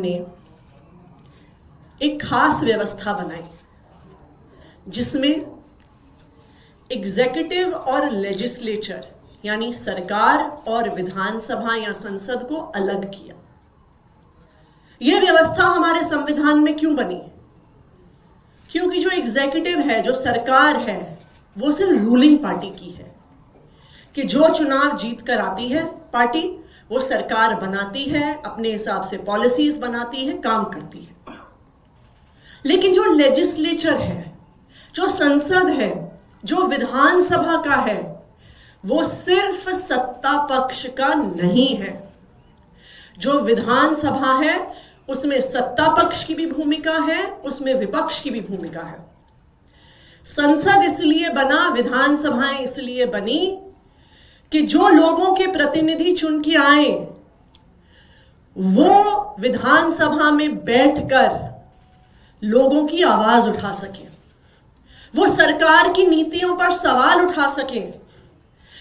ने एक खास व्यवस्था बनाई जिसमें एग्जीक्यूटिव और लेजिस्लेचर यानी सरकार और विधानसभा या संसद को अलग किया। यह व्यवस्था हमारे संविधान में क्यों बनी? क्योंकि जो एग्जीक्यूटिव है, जो सरकार है, वो सिर्फ रूलिंग पार्टी की है कि जो चुनाव जीत कर आती है पार्टी, वो सरकार बनाती है, अपने हिसाब से पॉलिसीज बनाती है, काम करती है। लेकिन जो लेजिस्लेचर है, जो संसद है, जो विधानसभा का है, वो सिर्फ सत्ता पक्ष का नहीं है। जो विधानसभा है उसमें सत्ता पक्ष की भी भूमिका है, उसमें विपक्ष की भी भूमिका है। संसद इसलिए बना, विधानसभाएं इसलिए बनी कि जो लोगों के प्रतिनिधि चुन के आए वो विधानसभा में बैठकर लोगों की आवाज उठा सके, वो सरकार की नीतियों पर सवाल उठा सके,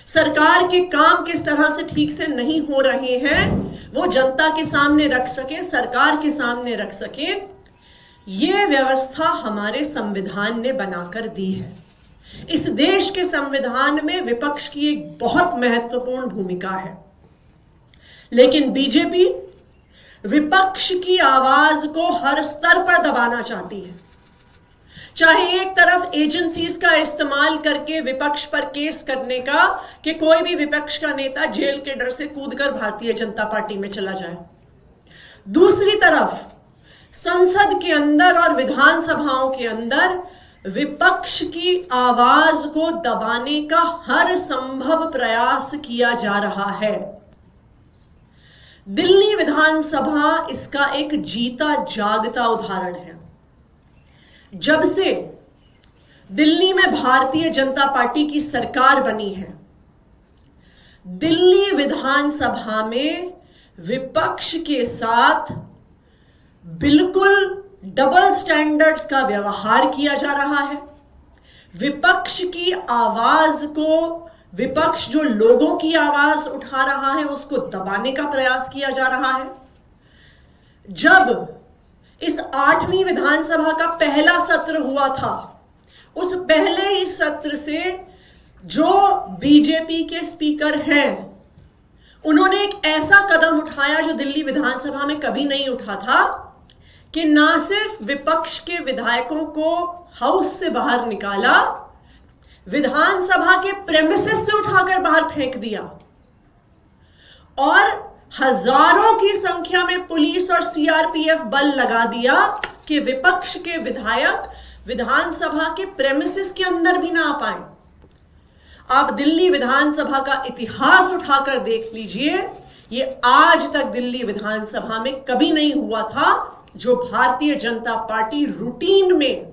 सरकार के काम किस तरह से ठीक से नहीं हो रहे हैं वो जनता के सामने रख सके, सरकार के सामने रख सके। ये व्यवस्था हमारे संविधान ने बनाकर दी है। इस देश के संविधान में विपक्ष की एक बहुत महत्वपूर्ण भूमिका है, लेकिन बीजेपी विपक्ष की आवाज को हर स्तर पर दबाना चाहती है। चाहे एक तरफ एजेंसीज का इस्तेमाल करके विपक्ष पर केस करने का कि कोई भी विपक्ष का नेता जेल के डर से कूदकर भारतीय जनता पार्टी में चला जाए, दूसरी तरफ संसद के अंदर और विधानसभाओं के अंदर विपक्ष की आवाज को दबाने का हर संभव प्रयास किया जा रहा है। दिल्ली विधानसभा इसका एक जीता जागता उदाहरण है। जब से दिल्ली में भारतीय जनता पार्टी की सरकार बनी है, दिल्ली विधानसभा में विपक्ष के साथ बिल्कुल डबल स्टैंडर्ड्स का व्यवहार किया जा रहा है। विपक्ष की आवाज को, विपक्ष जो लोगों की आवाज उठा रहा है, उसको दबाने का प्रयास किया जा रहा है। जब इस 8वीं विधानसभा का पहला सत्र हुआ था, उस पहले ही सत्र से जो बीजेपी के स्पीकर हैं, उन्होंने एक ऐसा कदम उठाया जो दिल्ली विधानसभा में कभी नहीं उठा था कि ना सिर्फ विपक्ष के विधायकों को हाउस से बाहर निकाला, विधानसभा के प्रेमिसेस से उठाकर बाहर फेंक दिया और हजारों की संख्या में पुलिस और सीआरपीएफ बल लगा दिया कि विपक्ष के विधायक विधानसभा के प्रेमिसेस के अंदर भी ना आ पाए। आप दिल्ली विधानसभा का इतिहास उठाकर देख लीजिए, ये आज तक दिल्ली विधानसभा में कभी नहीं हुआ था जो भारतीय जनता पार्टी रूटीन में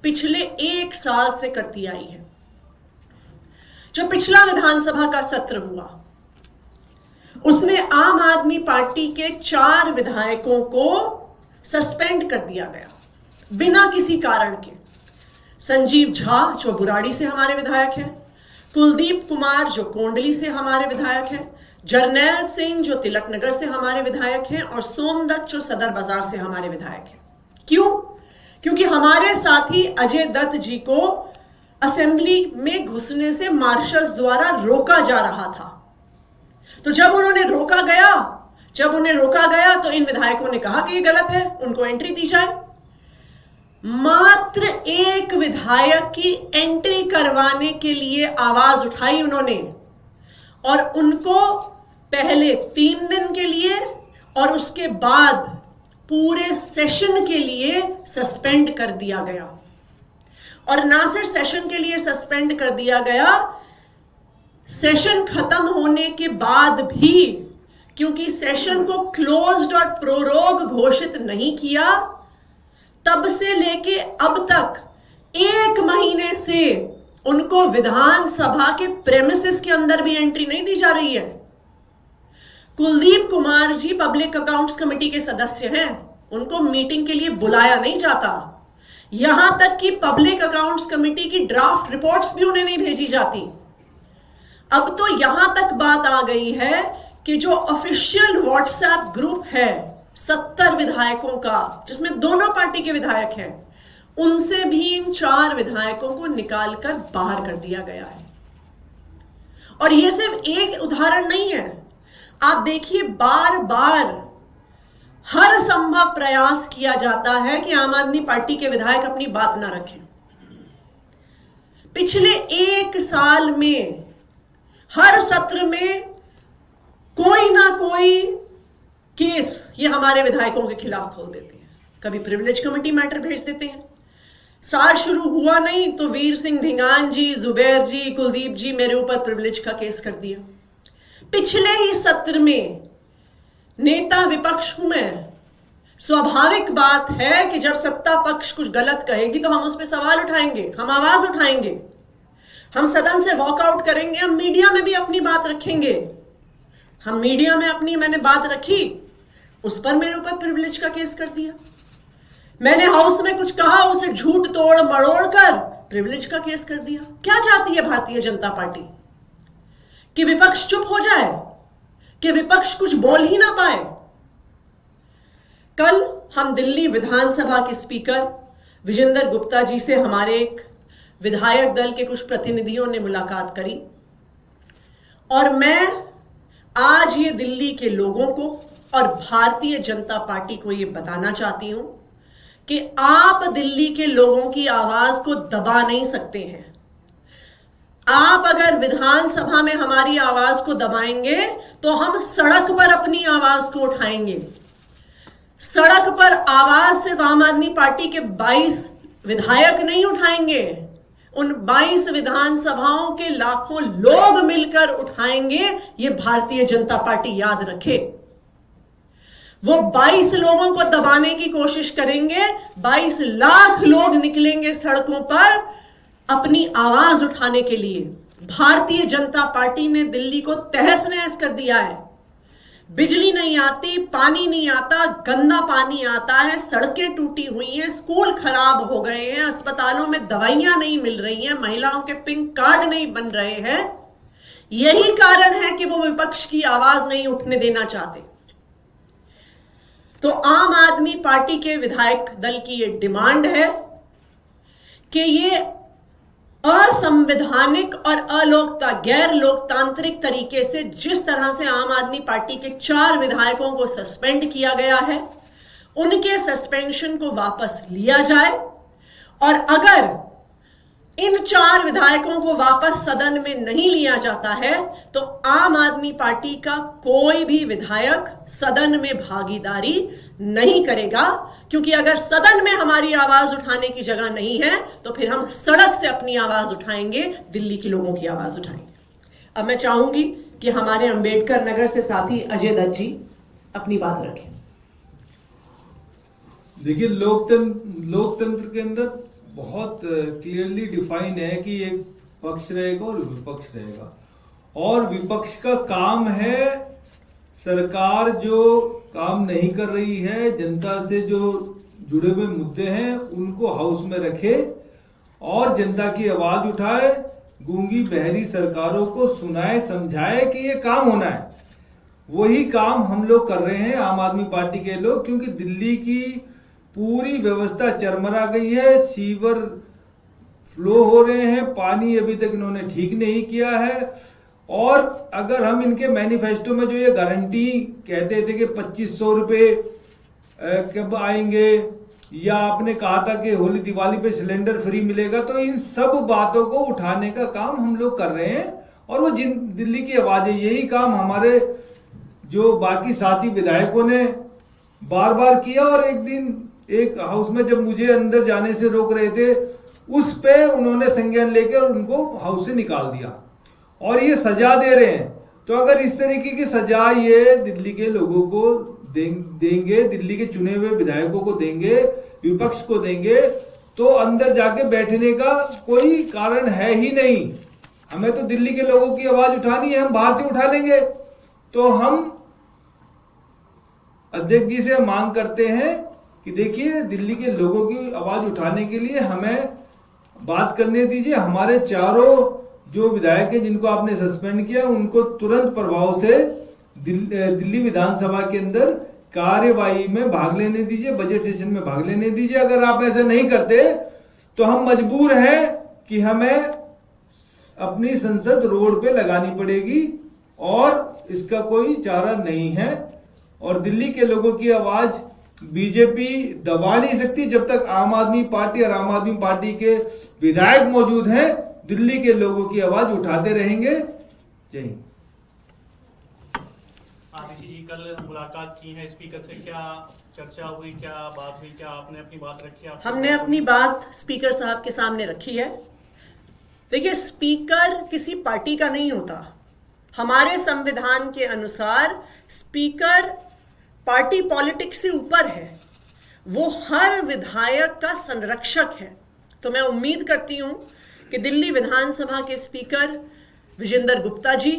पिछले 1 साल से करती आई है। जो पिछला विधानसभा का सत्र हुआ उसमें आम आदमी पार्टी के 4 विधायकों को सस्पेंड कर दिया गया बिना किसी कारण के। संजीव झा जो बुराड़ी से हमारे विधायक हैं, कुलदीप कुमार जो कोंडली से हमारे विधायक हैं, जरनैल सिंह जो तिलक नगर से हमारे विधायक हैं और सोमदत्त जो सदर बाजार से हमारे विधायक हैं। क्यों? क्योंकि हमारे साथी अजय दत्त जी को असेंबली में घुसने से मार्शल्स द्वारा रोका जा रहा था। तो जब उन्हें रोका गया तो इन विधायकों ने कहा कि ये गलत है, उनको एंट्री दी जाए। मात्र एक विधायक की एंट्री करवाने के लिए आवाज उठाई उन्होंने और उनको पहले 3 दिन के लिए और उसके बाद पूरे सेशन के लिए सस्पेंड कर दिया गया। और ना सिर्फ सेशन के लिए सस्पेंड कर दिया गया, सेशन खत्म होने के बाद भी, क्योंकि सेशन को क्लोज्ड और प्रोरोग घोषित नहीं किया, तब से लेके अब तक 1 महीने से उनको विधानसभा के प्रेमिसेस के अंदर भी एंट्री नहीं दी जा रही है। Kuldeep Kumar ji public accounts committee के सदस्य हैं, उनको मीटिंग के लिए बुलाया नहीं जाता। यहां तक कि पब्लिक अकाउंट्स कमेटी की ड्राफ्ट रिपोर्ट्स भी उन्हें नहीं भेजी जाती। अब तो यहां तक बात आ गई है कि जो ऑफिशियल व्हाट्सएप ग्रुप है 70 विधायकों का, जिसमें दोनों पार्टी के विधायक हैं, उनसे भी इन 4 विधायकों को निकालकर बाहर कर दिया गया है। और यह सिर्फ एक उदाहरण नहीं है, आप देखिए बार बार हर संभव प्रयास किया जाता है कि आम आदमी पार्टी के विधायक अपनी बात ना रखें। पिछले 1 साल में हर सत्र में कोई ना कोई केस ये हमारे विधायकों के खिलाफ खोल देते हैं। कभी प्रिविलेज कमेटी मैटर भेज देते हैं, साल शुरू हुआ नहीं तो वीर सिंह धिंगान जी, जुबैर जी, कुलदीप जी मेरे ऊपर प्रिविलेज का केस कर दिया। पिछले ही सत्र में नेता विपक्ष हूं मैं, स्वाभाविक बात है कि जब सत्ता पक्ष कुछ गलत कहेगी तो हम उस पर सवाल उठाएंगे, हम आवाज उठाएंगे, हम सदन से वॉकआउट करेंगे, हम मीडिया में भी अपनी बात रखेंगे। हम मीडिया में अपनी मैंने बात रखी, उस पर मेरे ऊपर प्रिविलेज का केस कर दिया। मैंने हाउस में कुछ कहा, उसे झूठ तोड़ मरोड़ कर प्रिविलेज का केस कर दिया। क्या चाहती है भारतीय जनता पार्टी? कि विपक्ष चुप हो जाए, कि विपक्ष कुछ बोल ही ना पाए? कल हम दिल्ली विधानसभा के स्पीकर विजेंद्र गुप्ता जी से हमारे एक विधायक दल के कुछ प्रतिनिधियों ने मुलाकात करी, और मैं आज ये दिल्ली के लोगों को और भारतीय जनता पार्टी को ये बताना चाहती हूं कि आप दिल्ली के लोगों की आवाज को दबा नहीं सकते हैं। आप अगर विधानसभा में हमारी आवाज को दबाएंगे तो हम सड़क पर अपनी आवाज को उठाएंगे। सड़क पर आवाज सिर्फ आम आदमी पार्टी के 22 विधायक नहीं उठाएंगे, उन 22 विधानसभाओं के लाखों लोग मिलकर उठाएंगे। ये भारतीय जनता पार्टी याद रखे। वो 22 लोगों को दबाने की कोशिश करेंगे, 22 लाख लोग निकलेंगे सड़कों पर अपनी आवाज उठाने के लिए। भारतीय जनता पार्टी ने दिल्ली को तहस नहस कर दिया है। बिजली नहीं आती, पानी नहीं आता, गंदा पानी आता है, सड़कें टूटी हुई हैं, स्कूल खराब हो गए हैं, अस्पतालों में दवाइयां नहीं मिल रही हैं, महिलाओं के पिंक कार्ड नहीं बन रहे हैं। यही कारण है कि वो विपक्ष की आवाज नहीं उठने देना चाहते। तो आम आदमी पार्टी के विधायक दल की ये डिमांड है कि ये असंवैधानिक और गैर लोकतांत्रिक तरीके से जिस तरह से आम आदमी पार्टी के 4 विधायकों को सस्पेंड किया गया है, उनके सस्पेंशन को वापस लिया जाए। और अगर इन 4 विधायकों को वापस सदन में नहीं लिया जाता है तो आम आदमी पार्टी का कोई भी विधायक सदन में भागीदारी नहीं करेगा, क्योंकि अगर सदन में हमारी आवाज उठाने की जगह नहीं है तो फिर हम सड़क से अपनी आवाज उठाएंगे, दिल्ली के लोगों की आवाज उठाएंगे। अब मैं चाहूंगी कि हमारे अंबेडकर नगर से साथी अजय दत्त जी अपनी बात रखें। देखिए, लोकतंत्र के अंदर बहुत क्लियरली डिफाइन है कि एक पक्ष रहेगा और विपक्ष रहेगा, और विपक्ष का काम है सरकार जो काम नहीं कर रही है, जनता से जो जुड़े हुए मुद्दे हैं उनको हाउस में रखे और जनता की आवाज उठाए, गूंगी बहरी सरकारों को सुनाए, समझाए कि ये काम होना है। वही काम हम लोग कर रहे हैं, आम आदमी पार्टी के लोग, क्योंकि दिल्ली की पूरी व्यवस्था चरमरा गई है, सीवर फ्लो हो रहे हैं, पानी अभी तक इन्होंने ठीक नहीं किया है। और अगर हम इनके मैनिफेस्टो में जो ये गारंटी कहते थे कि 2500 रुपये कब आएंगे, या आपने कहा था कि होली दिवाली पे सिलेंडर फ्री मिलेगा, तो इन सब बातों को उठाने का काम हम लोग कर रहे हैं और वो दिल्ली की आवाज है। यही काम हमारे जो बाकी साथी विधायकों ने बार बार किया, और एक दिन एक हाउस में जब मुझे अंदर जाने से रोक रहे थे, उस पे उन्होंने संज्ञान लेकर उनको हाउस से निकाल दिया और ये सजा दे रहे हैं। तो अगर इस तरीके की सजा ये दिल्ली के लोगों को देंगे, दिल्ली के चुने हुए विधायकों को देंगे, विपक्ष को देंगे, तो अंदर जाके बैठने का कोई कारण है ही नहीं। हमें तो दिल्ली के लोगों की आवाज उठानी है, हम बाहर से उठा लेंगे। तो हम अध्यक्ष जी से मांग करते हैं कि देखिए, दिल्ली के लोगों की आवाज उठाने के लिए हमें बात करने दीजिए। हमारे 4 जो विधायक हैं जिनको आपने सस्पेंड किया, उनको तुरंत प्रभाव से दिल्ली विधानसभा के अंदर कार्यवाही में भाग लेने दीजिए, बजट सेशन में भाग लेने दीजिए। अगर आप ऐसा नहीं करते तो हम मजबूर हैं कि हमें अपनी संसद रोड पे लगानी पड़ेगी और इसका कोई चारा नहीं है। और दिल्ली के लोगों की आवाज बीजेपी दबा नहीं सकती जब तक आम आदमी पार्टी और आम आदमी पार्टी के विधायक मौजूद हैं। दिल्ली के लोगों की आवाज उठाते रहेंगे। जय हिंद। आतिशी जी, कल मुलाकात की है स्पीकर से, क्या चर्चा हुई, क्या बात हुई, क्या आपने अपनी बात रखी? हमने अपनी बात स्पीकर साहब के सामने रखी है। देखिए, स्पीकर किसी पार्टी का नहीं होता। हमारे संविधान के अनुसार स्पीकर पार्टी पॉलिटिक्स से ऊपर है, वो हर विधायक का संरक्षक है। तो मैं उम्मीद करती हूं कि दिल्ली विधानसभा के स्पीकर विजेंद्र गुप्ता जी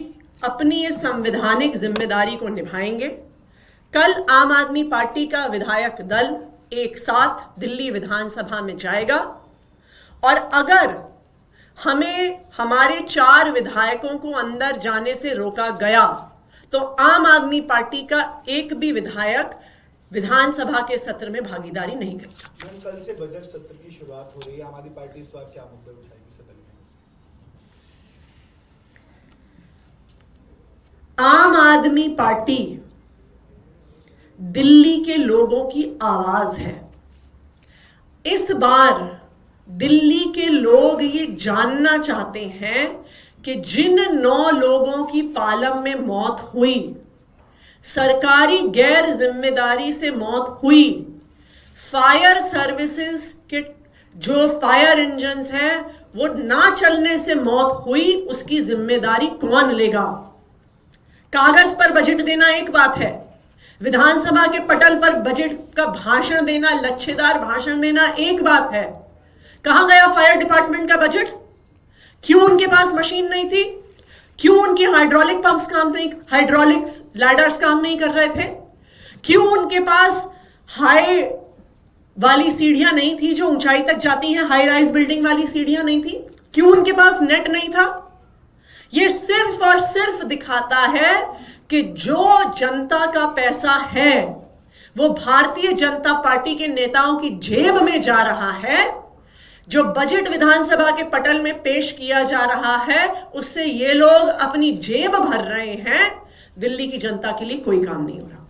अपनी ये संवैधानिक जिम्मेदारी को निभाएंगे। कल आम आदमी पार्टी का विधायक दल एक साथ दिल्ली विधानसभा में जाएगा और अगर हमें हमारे 4 विधायकों को अंदर जाने से रोका गया तो आम आदमी पार्टी का एक भी विधायक विधानसभा के सत्र में भागीदारी नहीं करेगा। कल से बजट सत्र की शुरुआत हो रही है, आम आदमी पार्टी इस बार क्या मुद्दे उठाएगी सदन में? आम आदमी पार्टी दिल्ली के लोगों की आवाज है। इस बार दिल्ली के लोग ये जानना चाहते हैं कि जिन 9 लोगों की पालम में मौत हुई, सरकारी गैर जिम्मेदारी से मौत हुई, फायर सर्विसेज के जो फायर इंजन्स हैं वो ना चलने से मौत हुई, उसकी जिम्मेदारी कौन लेगा? कागज पर बजट देना एक बात है, विधानसभा के पटल पर बजट का भाषण देना, लच्छेदार भाषण देना एक बात है। कहां गया फायर डिपार्टमेंट का बजट? क्यों उनके पास मशीन नहीं थी? क्यों उनके हाइड्रोलिक पंप्स काम नहीं, हाइड्रोलिक्स लैडर्स काम नहीं कर रहे थे? क्यों उनके पास हाई वाली सीढ़ियां नहीं थी जो ऊंचाई तक जाती हैं, हाई राइज बिल्डिंग वाली सीढ़ियां नहीं थी? क्यों उनके पास नेट नहीं था? यह सिर्फ और सिर्फ दिखाता है कि जो जनता का पैसा है वो भारतीय जनता पार्टी के नेताओं की जेब में जा रहा है। जो बजट विधानसभा के पटल में पेश किया जा रहा है उससे ये लोग अपनी जेब भर रहे हैं, दिल्ली की जनता के लिए कोई काम नहीं हो रहा।